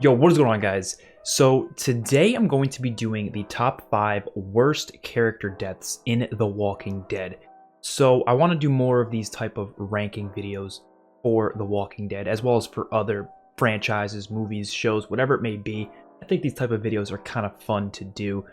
Yo, what is going on, guys? So today I'm going to be doing the top 5 worst character deaths in The Walking Dead. So I want to do more of these type of ranking videos for The Walking Dead, as well as for other franchises, movies, shows, whatever it may be. I think these type of videos are kind of fun to do.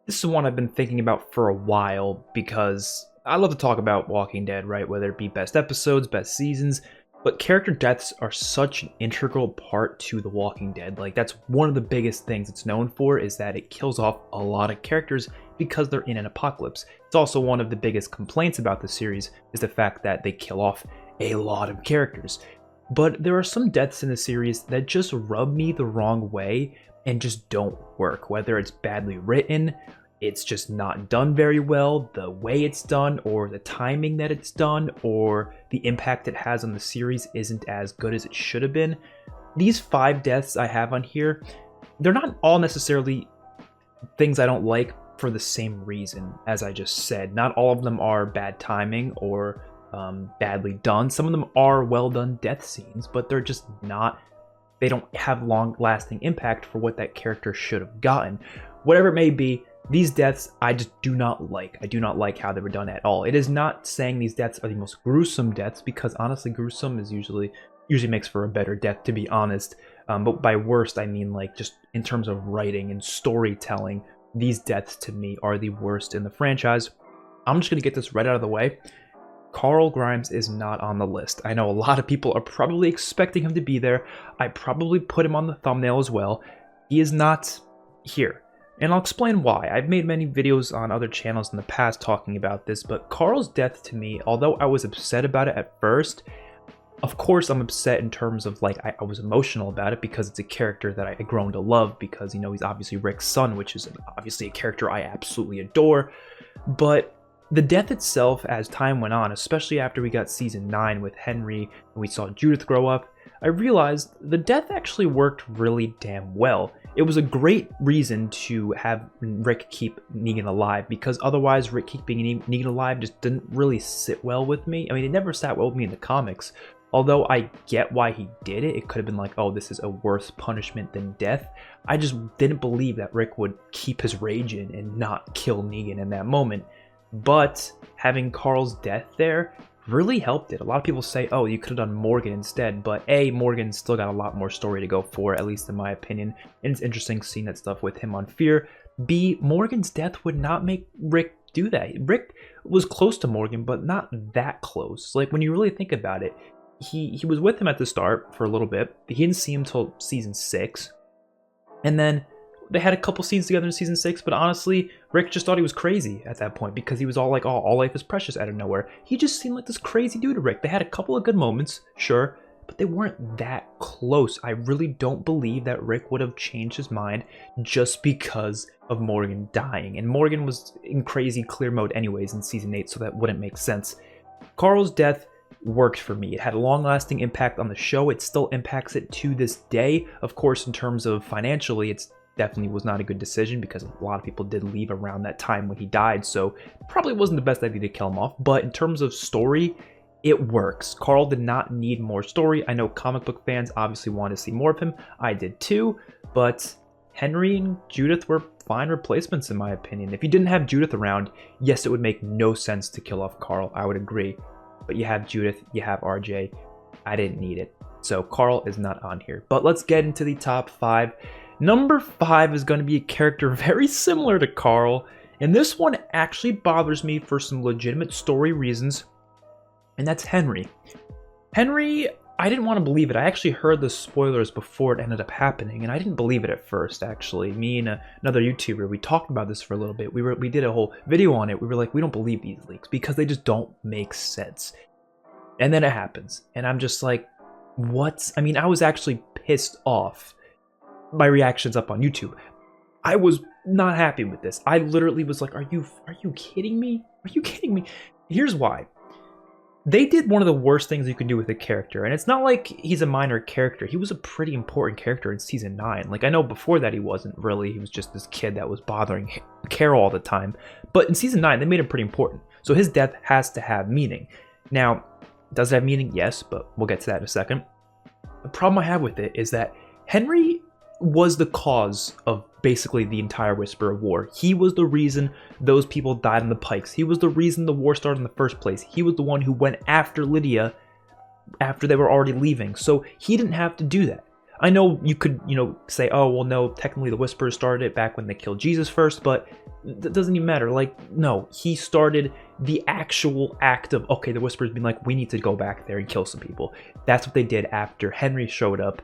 This is one I've been thinking about for a while because I love to talk about Walking Dead, right? Whether it be best episodes, best seasons, but character deaths are such an integral part to The Walking Dead. Like, that's one of the biggest things it's known for, is that it kills off a lot of characters because they're in an apocalypse. It's also one of the biggest complaints about the series, is the fact that they kill off a lot of characters. But there are some deaths in the series that just rub me the wrong way and just don't work. Whether it's badly written, it's just not done very well, the way it's done, or the timing that it's done, or the impact it has on the series isn't as good as it should have been. These 5 deaths I have on here, they're not all necessarily things I don't like for the same reason as I just said. Not all of them are bad timing or badly done. Some of them are well done death scenes, but they're just not, they don't have long lasting impact for what that character should have gotten. Whatever it may be, these deaths I just do not like. I do not like how they were done at all. It is not saying these deaths are the most gruesome deaths, because honestly, gruesome is usually makes for a better death, to be honest. But by worst, I mean like just in terms of writing and storytelling, these deaths to me are the worst in the franchise. I'm just gonna get this right out of the way. Carl Grimes is not on the list. I know a lot of people are probably expecting him to be there. I probably put him on the thumbnail as well. He is not here. And I'll explain why. I've made many videos on other channels in the past talking about this, but Carl's death to me, although I was upset about it at first, of course I'm upset in terms of like I was emotional about it because it's a character that I grown to love, because, you know, he's obviously Rick's son, which is obviously a character I absolutely adore. But the death itself, as time went on, especially after we got season 9 with Henry and we saw Judith grow up, I realized the death actually worked really damn well. It was a great reason to have Rick keep Negan alive, because otherwise Rick keeping Negan alive just didn't really sit well with me. I mean, it never sat well with me in the comics. Although I get why he did it, it could have been like, oh, this is a worse punishment than death. I just didn't believe that Rick would keep his rage in and not kill Negan in that moment. But having Carl's death there really helped it. A lot of people say, oh, you could have done Morgan instead, but A, Morgan still got a lot more story to go for, at least in my opinion, and it's interesting seeing that stuff with him on Fear. B, Morgan's death would not make Rick do that. Rick was close to Morgan, but not that close. Like, when you really think about it, he was with him at the start for a little bit. He didn't see him until season 6, and then they had a couple scenes together in season 6, but honestly, Rick just thought he was crazy at that point, because he was all like, oh, all life is precious out of nowhere. He just seemed like this crazy dude to Rick. They had a couple of good moments, sure, but they weren't that close. I really don't believe that Rick would have changed his mind just because of Morgan dying. And Morgan was in crazy clear mode anyways in season 8, so that wouldn't make sense. Carl's death worked for me. It had a long-lasting impact on the show. It still impacts it to this day. Of course, in terms of financially, it's definitely was not a good decision, because a lot of people did leave around that time when he died, so probably wasn't the best idea to kill him off. But in terms of story, it works. Carl did not need more story. I know comic book fans obviously wanted to see more of him. I did too, but Henry and Judith were fine replacements in my opinion. If you didn't have Judith around, yes, it would make no sense to kill off Carl. I would agree. But you have Judith, you have RJ. I didn't need it. So Carl is not on here. But let's get into the top 5. Number 5 is going to be a character very similar to Carl, and this one actually bothers me for some legitimate story reasons, and that's Henry. Henry, I didn't want to believe it. I actually heard the spoilers before it ended up happening, and I didn't believe it at first, actually. Me and another YouTuber, we talked about this for a little bit. We did a whole video on it. We were like, we don't believe these leaks because they just don't make sense. And then it happens, and I'm just like, what? I mean, I was actually pissed off. My reactions up on YouTube, I was not happy with this. I literally was like, are you kidding me? Are you kidding me? Here's why. They did one of the worst things you can do with a character, and it's not like he's a minor character. He was a pretty important character in season 9. Like, I know before that he wasn't really. He was just this kid that was bothering Carol all the time. But in season 9, they made him pretty important. So his death has to have meaning. Now, does it have meaning? Yes, but we'll get to that in a second. The problem I have with it is that Henry was the cause of basically the entire Whisper of War. He was the reason those people died on the pikes. He was the reason the war started in the first place. He was the one who went after Lydia after they were already leaving. So he didn't have to do that. I know you could, say, oh, well, no, technically the Whisperers started it back when they killed Jesus first, but that doesn't even matter. Like, no, he started the actual act of, okay, the Whisperers being like, we need to go back there and kill some people. That's what they did after Henry showed up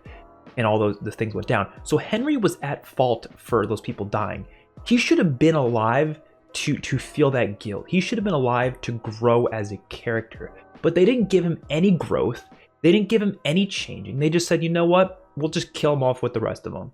and all the things went down. So Henry was at fault for those people dying. He should have been alive to feel that guilt. He should have been alive to grow as a character. But they didn't give him any growth. They didn't give him any changing. They just said, you know what? We'll just kill him off with the rest of them.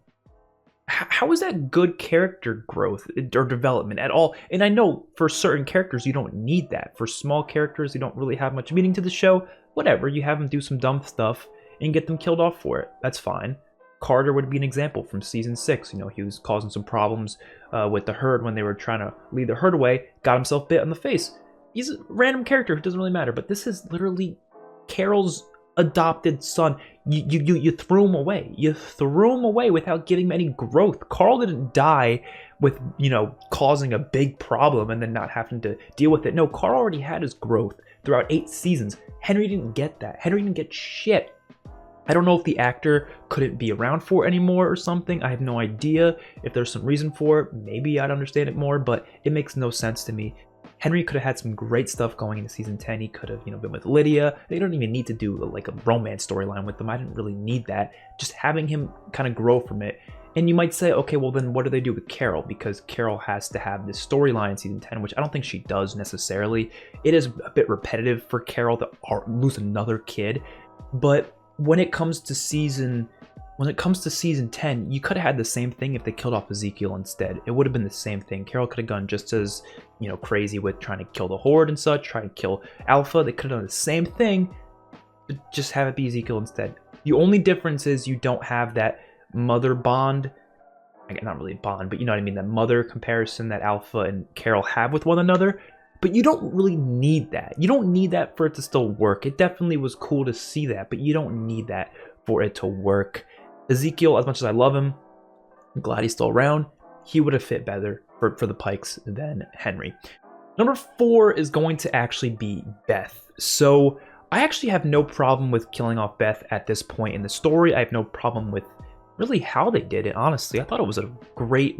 How is that good character growth or development at all? And I know for certain characters, you don't need that. For small characters, you don't really have much meaning to the show. Whatever, you have them do some dumb stuff and get them killed off for it. That's fine. Carter would be an example from season 6. He was causing some problems with the herd when they were trying to lead the herd away. Got himself bit on the face. He's a random character. It doesn't really matter. But this is literally Carol's adopted son. You threw him away. You threw him away without giving him any growth. Carl didn't die with, causing a big problem and then not having to deal with it. No, Carl already had his growth throughout 8 seasons. Henry didn't get that. Henry didn't get shit. I don't know if the actor couldn't be around for it anymore or something. I have no idea. If there's some reason for it, maybe I'd understand it more, but it makes no sense to me. Henry could have had some great stuff going into season 10. He could have, been with Lydia. They don't even need to do like a romance storyline with them. I didn't really need that. Just having him kind of grow from it. And you might say, okay, well then what do they do with Carol? Because Carol has to have this storyline in season 10, which I don't think she does necessarily. It is a bit repetitive for Carol to lose another kid. But when it comes to season 10, you could have had the same thing if they killed off Ezekiel instead. It would have been the same thing. Carol could have gone just as, crazy with trying to kill the Horde and such, trying to kill Alpha. They could have done the same thing, but just have it be Ezekiel instead. The only difference is you don't have that mother bond. Not really a bond, but you know what I mean, that mother comparison that Alpha and Carol have with one another. But you don't really need that. You don't need that for it to still work. It definitely was cool to see that, but you don't need that for it to work. Ezekiel, as much as I love him, I'm glad he's still around. He would have fit better for the Pikes than Henry. Number 4 is going to actually be Beth. So I actually have no problem with killing off Beth at this point in the story. I have no problem with really how they did it, honestly. I thought it was a great,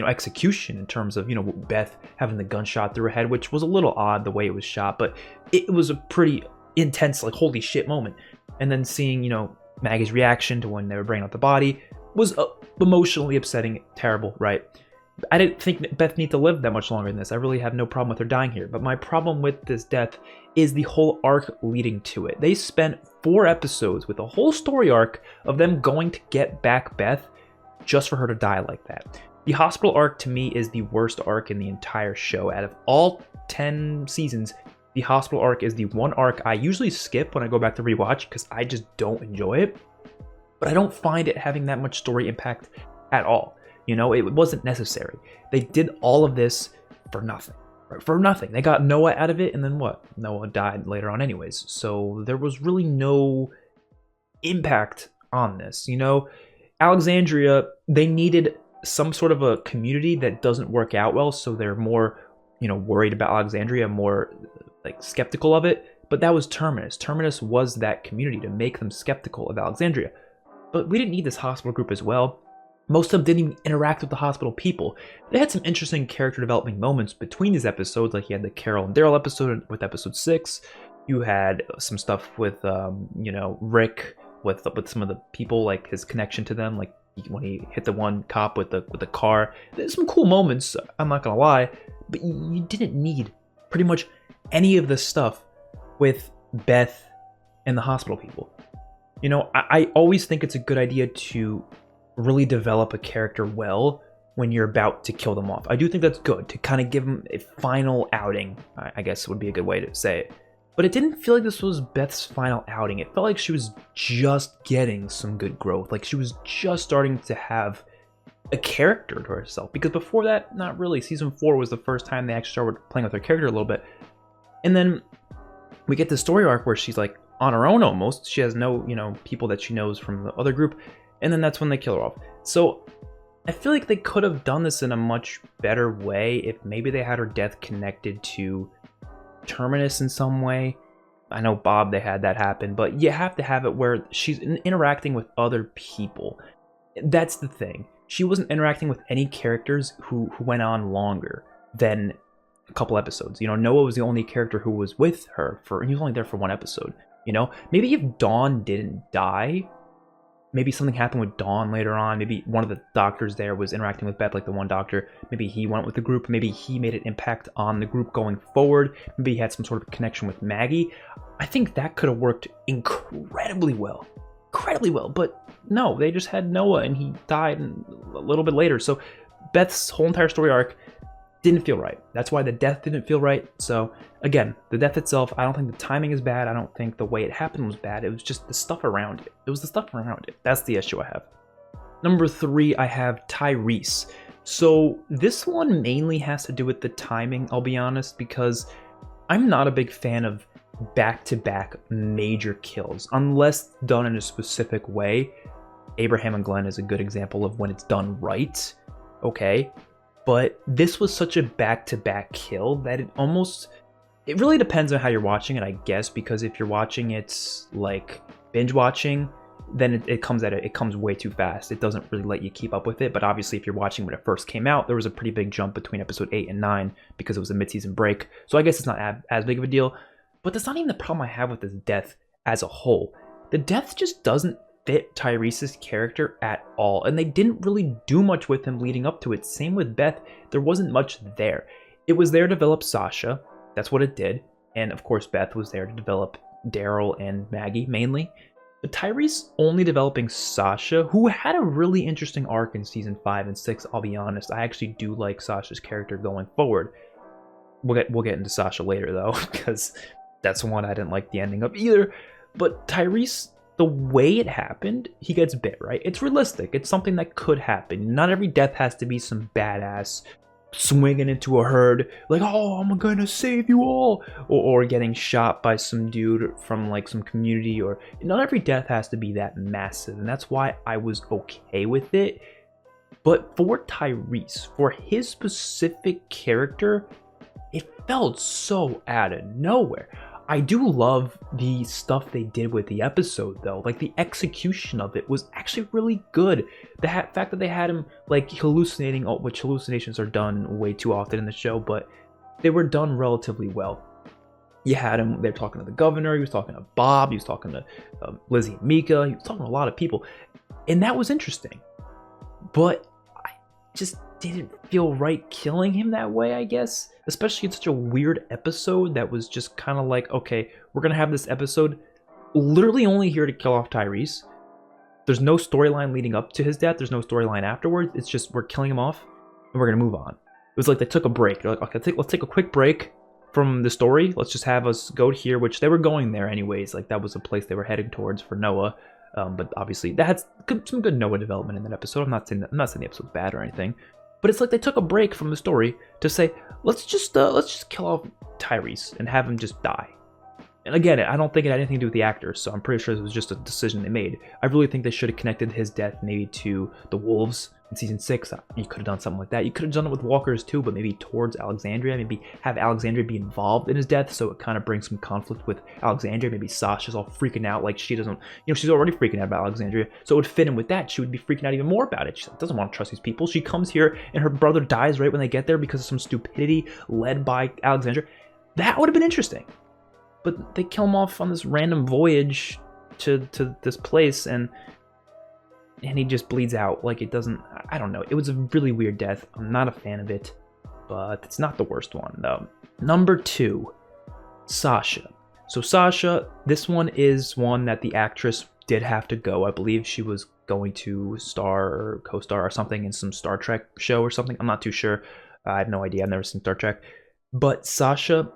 execution in terms of, Beth having the gunshot through her head, which was a little odd the way it was shot, but it was a pretty intense, holy shit moment. And then seeing, Maggie's reaction to when they were bringing out the body was emotionally upsetting, terrible, right? I didn't think Beth needed to live that much longer than this. I really have no problem with her dying here. But my problem with this death is the whole arc leading to it. They spent 4 episodes with a whole story arc of them going to get back Beth just for her to die like that. The hospital arc to me is the worst arc in the entire show. Out of all 10 seasons, the hospital arc is the one arc I usually skip when I go back to rewatch because I just don't enjoy it. But I don't find it having that much story impact at all. It wasn't necessary. They did all of this for nothing. Right? For nothing. They got Noah out of it, and then what? Noah died later on anyways. So there was really no impact on this. Alexandria, they needed some sort of a community that doesn't work out well, so they're more, worried about Alexandria, more skeptical of it. But that was Terminus. Terminus was that community to make them skeptical of Alexandria. But we didn't need this hospital group as well. Most of them didn't even interact with the hospital people. They had some interesting character development moments between these episodes, like you had the Carol and Daryl episode with episode 6. You had some stuff with, Rick with some of the people, like his connection to them, like when he hit the one cop with the car. There's some cool moments, I'm not gonna lie, but you didn't need pretty much any of this stuff with Beth and the hospital people. I always think it's a good idea to really develop a character well when you're about to kill them off. I do think that's good, to kind of give them a final outing, I guess would be a good way to say it. But it didn't feel like this was Beth's final outing. It felt like she was just getting some good growth. Like she was just starting to have a character to herself. Because before that, not really. Season 4 was the first time they actually started playing with her character a little bit. And then we get the story arc where she's on her own almost. She has no, people that she knows from the other group. and then that's when they kill her off. So I feel like they could have done this in a much better way if maybe they had her death connected to Terminus in some way. I know Bob, they had that happen, but you have to have it where she's interacting with other people. That's the thing. She wasn't interacting with any characters who went on longer than a couple episodes. You know, Noah was the only character who was with her he was only there for one episode. You know, maybe if Dawn didn't die, maybe something happened with Dawn later on. Maybe one of the doctors there was interacting with Beth, like the one doctor. Maybe he went with the group. Maybe he made an impact on the group going forward. Maybe he had some sort of connection with Maggie. I think that could have worked incredibly well. Incredibly well. But no, they just had Noah and he died a little bit later. So Beth's whole entire story arc didn't feel right. That's why the death didn't feel right. So again, the death itself, I don't think the timing is bad. I don't think the way it happened was bad. It was just the stuff around it. It was the stuff around it. That's the issue I have. Number 3, I have Tyreese. So this one mainly has to do with the timing, I'll be honest, because I'm not a big fan of back-to-back major kills unless done in a specific way. Abraham and Glenn is a good example of when it's done right. Okay. But this was such a back-to-back kill that it really depends on how you're watching it, I guess, because if you're watching it like binge watching, then it comes way too fast. It doesn't really let you keep up with it. But obviously, if you're watching when it first came out, there was a pretty big jump between episode 8 and 9 because it was a mid-season break. So I guess it's not as big of a deal. But that's not even the problem I have with this death as a whole. The death just doesn't fit Tyrese's character at all, and they didn't really do much with him leading up to it. Same with Beth, there wasn't much there. It was there to develop Sasha, that's what it did, and of course Beth was there to develop Daryl and Maggie mainly. But Tyreese only developing Sasha, who had a really interesting arc in season 5 and 6, I'll be honest. I actually do like Sasha's character going forward. We'll get into Sasha later though, because that's one I didn't like the ending of either. But Tyreese, the way it happened, he gets bit, right? It's realistic. It's something that could happen. Not every death has to be some badass swinging into a herd, like, oh, I'm gonna save you all, or getting shot by some dude from like some community, or not every death has to be that massive, and that's why I was okay with it. But for Tyreese, for his specific character, it felt so out of nowhere. I do love the stuff they did with the episode, though. Like, the execution of it was actually really good. The fact that they had him, like, hallucinating, which hallucinations are done way too often in the show, but they were done relatively well. You had him, they're talking to the governor, he was talking to Bob, he was talking to Lizzie and Mika, he was talking to a lot of people. And that was interesting. But I just didn't feel right killing him that way, I guess. Especially in such a weird episode that was just kind of like, okay, we're going to have this episode literally only here to kill off Tyreese. There's no storyline leading up to his death. There's no storyline afterwards. It's just we're killing him off and we're going to move on. It was like they took a break. They're like, okay, let's take a quick break from the story. Let's just have us go here, which they were going there anyways. Like, that was a place they were heading towards for Noah. But obviously, that had some good Noah development in that episode. I'm not saying the episode's bad or anything. But it's like they took a break from the story to say, let's just kill off Tyreese and have him just die. And again, I don't think it had anything to do with the actors, so I'm pretty sure it was just a decision they made. I really think they should have connected his death maybe to the wolves in season 6. You could have done something like that. You could have done it with walkers too, but maybe towards Alexandria. Maybe have Alexandria be involved in his death, so it kind of brings some conflict with Alexandria. Maybe Sasha's all freaking out, like she doesn't, she's already freaking out about Alexandria, so it would fit in with that. She would be freaking out even more about it. She doesn't want to trust these people. She comes here and her brother dies right when they get there because of some stupidity led by Alexandria. That would have been interesting. But they kill him off on this random voyage to this place, and he just bleeds out. Like, it doesn't, I don't know. It was a really weird death. I'm not a fan of it, but it's not the worst one, though. Number 2, Sasha. So Sasha, this one is one that the actress did have to go. I believe she was going to star or co-star or something in some Star Trek show or something. I'm not too sure. I have no idea. I've never seen Star Trek. But Sasha,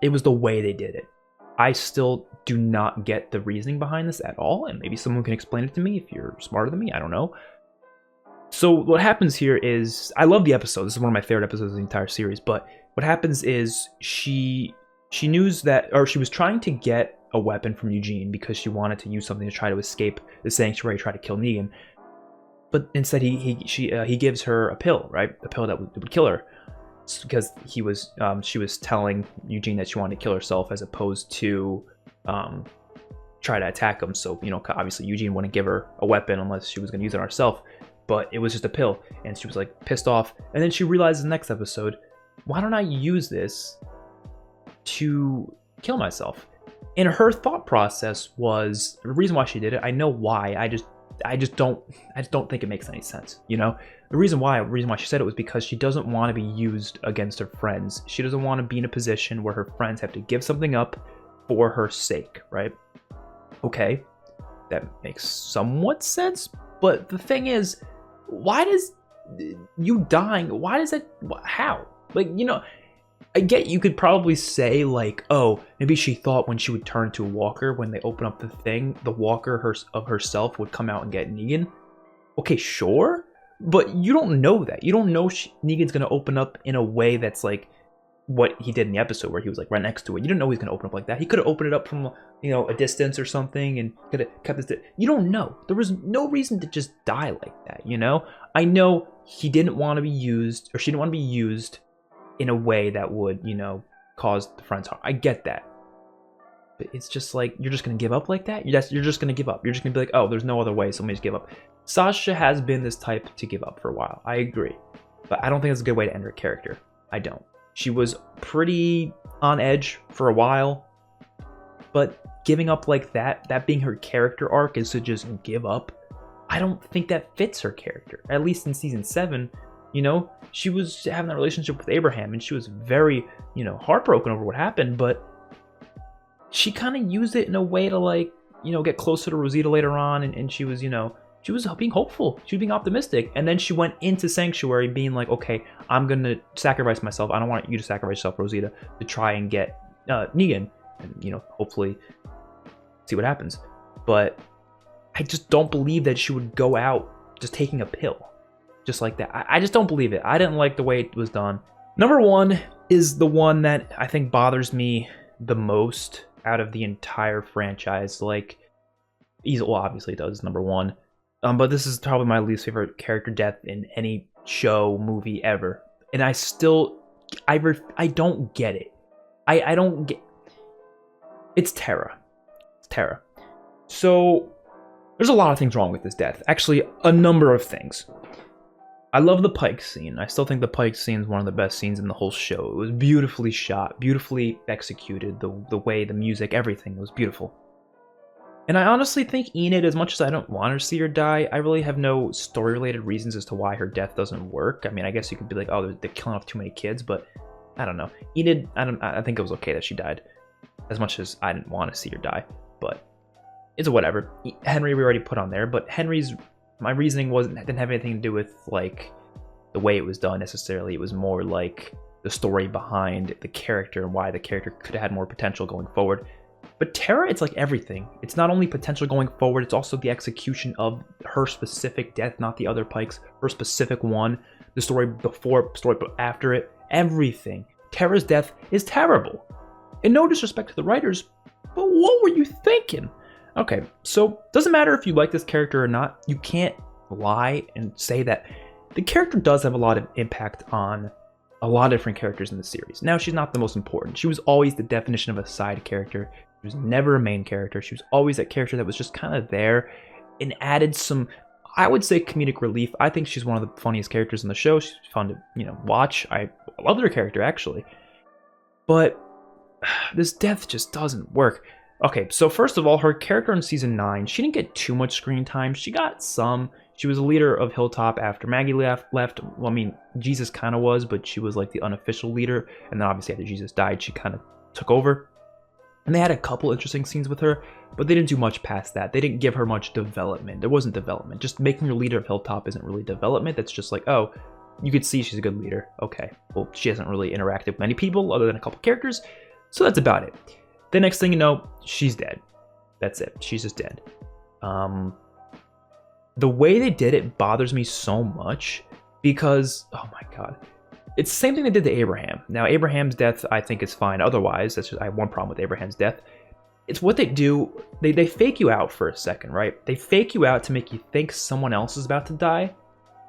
it was the way they did it. I still do not get the reasoning behind this at all, and maybe someone can explain it to me if you're smarter than me, I don't know. So what happens here is, I love the episode, this is one of my favorite episodes of the entire series, but what happens is she knew that, or she was trying to get a weapon from Eugene because she wanted to use something to try to escape the sanctuary, try to kill Negan. but instead he gives her a pill, right? A pill that would kill her, because she was telling Eugene that she wanted to kill herself as opposed to try to attack him. So, you know, obviously Eugene wouldn't give her a weapon unless she was going to use it on herself, but it was just a pill, and she was like pissed off. And then she realizes the next episode, why don't I use this to kill myself? And her thought process was, the reason why she did it, I know why, I just don't think it makes any sense, you know? The reason why she said it was because she doesn't want to be used against her friends. She doesn't want to be in a position where her friends have to give something up for her sake, right? Okay, that makes somewhat sense, but the thing is, why does you dying, why does that, how? Like, you know, I get you could probably say like, oh, maybe she thought when she would turn to a walker, when they open up the thing, the walker of herself would come out and get Negan. Okay, sure, but you don't know that. You don't know Negan's gonna open up in a way that's like what he did in the episode where he was like right next to it. You didn't know he's gonna open up like that. He could have opened it up from, you know, a distance or something and could have kept this. You don't know. There was no reason to just die like that, you know? I know he didn't want to be used, or she didn't want to be used in a way that would, you know, cause the friends harm. I get that. But it's just like, you're just going to give up like that? You're just going to give up. You're just going to be like, oh, there's no other way, so let me just give up. Sasha has been this type to give up for a while. I agree. But I don't think it's a good way to end her character. I don't. She was pretty on edge for a while. But giving up like that being her character arc, is to just give up. I don't think that fits her character. At least in season 7. You know, she was having that relationship with Abraham, and she was very, you know, heartbroken over what happened, but she kind of used it in a way to, like, you know, get closer to Rosita later on, and she was, you know, she was being hopeful, she was being optimistic, and then she went into Sanctuary being like, okay, I'm gonna sacrifice myself, I don't want you to sacrifice yourself, Rosita, to try and get Negan, and, you know, hopefully see what happens. But I just don't believe that she would go out just taking a pill. Just like that. I just don't believe it. I didn't like the way it was done. Number 1 is the one that I think bothers me the most out of the entire franchise. Like, well, obviously it does, number 1. But this is probably my least favorite character death in any show, movie ever. And I don't get it. I don't get... It's Tara. It's Tara. So, there's a lot of things wrong with this death. Actually, a number of things. I love the Pike scene. I still think the Pike scene is one of the best scenes in the whole show. It was beautifully shot, beautifully executed. The way, the music, everything was beautiful. And I honestly think Enid, as much as I don't want to see her die, I really have no story-related reasons as to why her death doesn't work. I mean, I guess you could be like, oh, they're killing off too many kids, but I don't know. Enid, I think it was okay that she died, as much as I didn't want to see her die, but it's whatever. Henry we already put on there, but my reasoning didn't have anything to do with, like, the way it was done necessarily. It was more like the story behind the character and why the character could have had more potential going forward. But Tara, it's like everything. It's not only potential going forward, it's also the execution of her specific death, not the other Pikes. Her specific one, the story before, story after it, everything. Tara's death is terrible. And no disrespect to the writers, but what were you thinking? Okay, so doesn't matter if you like this character or not, you can't lie and say that the character does have a lot of impact on a lot of different characters in the series. Now, she's not the most important. She was always the definition of a side character. She was never a main character. She was always that character that was just kind of there and added some, I would say, comedic relief. I think she's one of the funniest characters in the show. She's fun to, you know, watch. I love her character, actually. But this death just doesn't work. Okay, so first of all, her character in season 9, she didn't get too much screen time. She got some. She was a leader of Hilltop after Maggie left. Well, I mean, Jesus kind of was, but she was like the unofficial leader. And then obviously after Jesus died, she kind of took over. And they had a couple interesting scenes with her, but they didn't do much past that. They didn't give her much development. There wasn't development. Just making her leader of Hilltop isn't really development. That's just like, oh, you could see she's a good leader. Okay, well, she hasn't really interacted with many people other than a couple characters. So that's about it. The next thing you know, she's dead. That's it. She's just dead. The way they did it bothers me so much because, oh my god, it's the same thing they did to Abraham. Now, Abraham's death, I think, is fine. Otherwise, I have one problem with Abraham's death. it's what they do. They fake you out for a second, right? They fake you out to make you think someone else is about to die.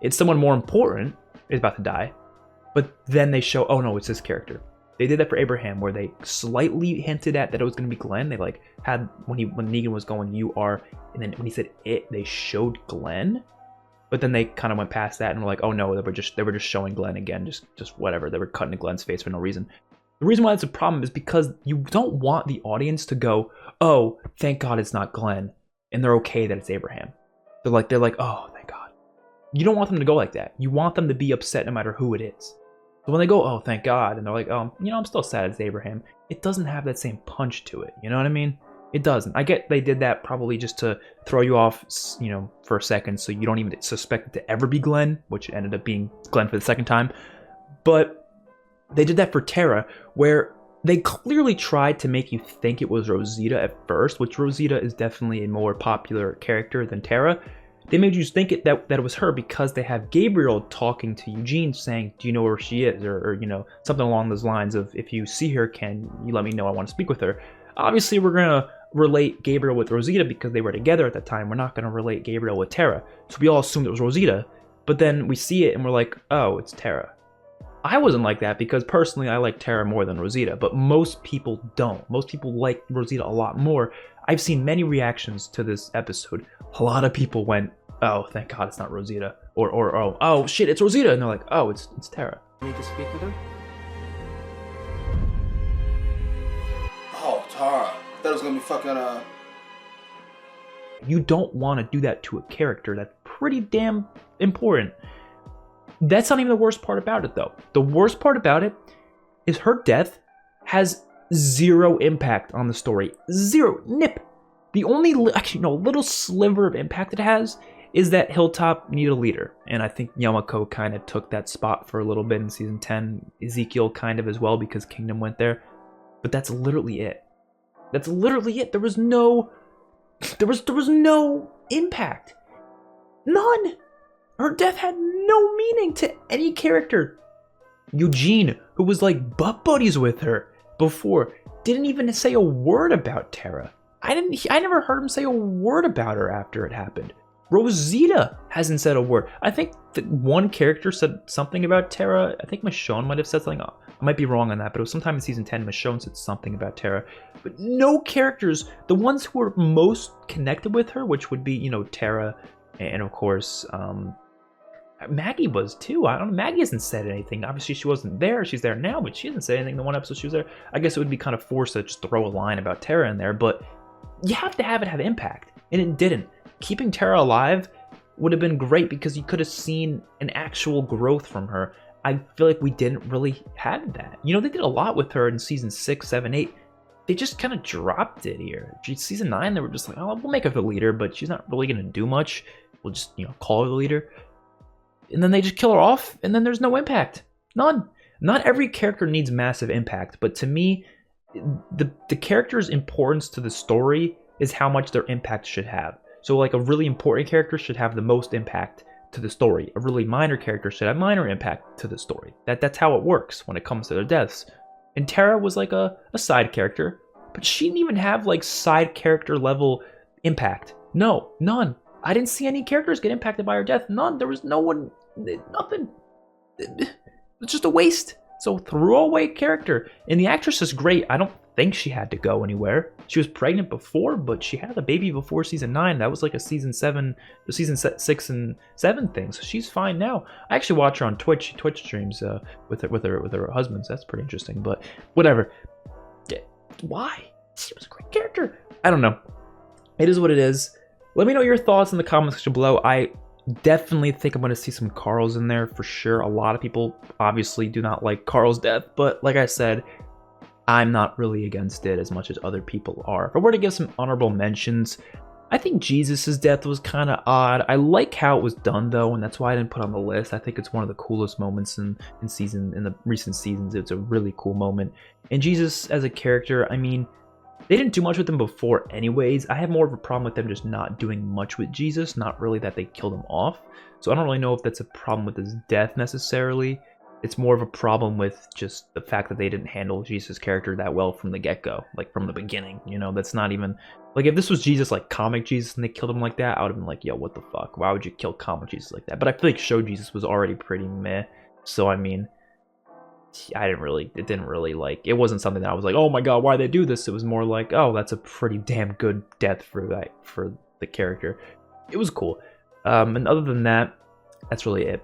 It's someone more important is about to die. But then they show, oh no, it's this character. They did that for Abraham, where they slightly hinted at that it was going to be Glenn. They like had, when Negan was going, you are, and then when he said it, they showed Glenn. But then they kind of went past that and were like, oh no, they were just showing Glenn again, just whatever. They were cutting to Glenn's face for no reason. The reason why it's a problem is because you don't want the audience to go, oh, thank God it's not Glenn, and they're okay that it's Abraham. They're like, oh, thank God. You don't want them to go like that. You want them to be upset no matter who it is. So when they go, oh, thank God, and they're like, oh, you know, I'm still sad it's Abraham, it doesn't have that same punch to it. You know what I mean? It doesn't. I get they did that probably just to throw you off, you know, for a second, so you don't even suspect it to ever be Glenn, which ended up being Glenn for the second time. But they did that for Tara, where they clearly tried to make you think it was Rosita at first, which Rosita is definitely a more popular character than Tara. They made you think that it was her because they have Gabriel talking to Eugene saying, do you know where she is? Or, you know, something along those lines of, if you see her, can you let me know? I want to speak with her. Obviously, we're going to relate Gabriel with Rosita because they were together at that time. We're not going to relate Gabriel with Tara. So we all assumed it was Rosita. But then we see it and we're like, oh, it's Tara. I wasn't like that because personally I like Tara more than Rosita, but most people don't. Most people like Rosita a lot more. I've seen many reactions to this episode. A lot of people went, oh, thank God it's not Rosita. Or oh shit, it's Rosita. And they're like, oh, it's Tara. You need to speak with her? Oh, Tara. That was gonna be fucking, You don't want to do that to a character that's pretty damn important. That's not even the worst part about it, though. The worst part about it is her death has zero impact on the story. Zero. Nip. The only, actually, no, little sliver of impact it has is that Hilltop need a leader. And I think Yamako kind of took that spot for a little bit in season 10. Ezekiel kind of as well because Kingdom went there. But that's literally it. That's literally it. There was no impact. None. Her death had no meaning to any character. Eugene, who was like butt buddies with her before, didn't even say a word about Tara. I never heard him say a word about her after it happened. Rosita hasn't said a word. I think that one character said something about Tara. I think Michonne might have said something. I might be wrong on that, but it was sometime in season 10, Michonne said something about Tara. But no characters, the ones who were most connected with her, which would be, you know, Tara, and of course, Maggie was too. I don't know. Maggie hasn't said anything. Obviously, she wasn't there. She's there now, but she hasn't said anything. The one episode she was there, I guess it would be kind of forced to just throw a line about Tara in there, but you have to have it have impact, and it didn't. Keeping Tara alive would have been great because you could have seen an actual growth from her. I feel like we didn't really have that. You know, they did a lot with her in season 6, 7, 8. They just kind of dropped it here. Season 9, they were just like, oh, we'll make her the leader, but she's not really going to do much. We'll just, you know, call her the leader. And then they just kill her off, and then there's no impact. None. Not every character needs massive impact, but to me, the character's importance to the story is how much their impact should have. So like a really important character should have the most impact to the story. A really minor character should have minor impact to the story. That's how it works when it comes to their deaths. And Tara was like a side character, but she didn't even have like side character level impact. No, none. I didn't see any characters get impacted by her death. None. There was no one, nothing. It's just a waste. So throwaway character. And the actress is great. I don't think she had to go anywhere. She was pregnant before, but she had a baby before season 9. That was like a season 6 and 7 thing. So she's fine now. I actually watch her on Twitch. She Twitch streams with her husband. So that's pretty interesting. But whatever. Why? She was a great character. I don't know. It is what it is. Let me know your thoughts in the comments section below. I definitely think I'm going to see some Carls in there for sure. A lot of people obviously do not like Carl's death, but like I said, I'm not really against it as much as other people are. If I were to give some honorable mentions, I think Jesus' death was kind of odd. I like how it was done though, and that's why I didn't put it on the list. I think it's one of the coolest moments in the recent seasons. It's a really cool moment. And Jesus as a character, I mean, they didn't do much with him before anyways. I have more of a problem with them just not doing much with Jesus, not really that they killed him off. So I don't really know if that's a problem with his death necessarily. it's more of a problem with just the fact that they didn't handle Jesus' character that well from the get-go, like from the beginning. You know, that's not even like if this was Jesus, like comic Jesus, and they killed him like that, I would have been like, yo, what the fuck? Why would you kill comic Jesus like that? But I feel like show Jesus was already pretty meh. So I mean, it didn't really like, it wasn't something that I was like, oh my god, why'd they do this? It was more like, oh, that's a pretty damn good death for the character. It was cool. And other than that, that's really it.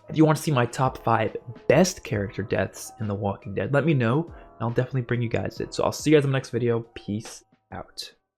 If you want to see my top 5 best character deaths in The Walking Dead, let me know, and I'll definitely bring you guys it. So I'll see you guys in the next video. Peace out.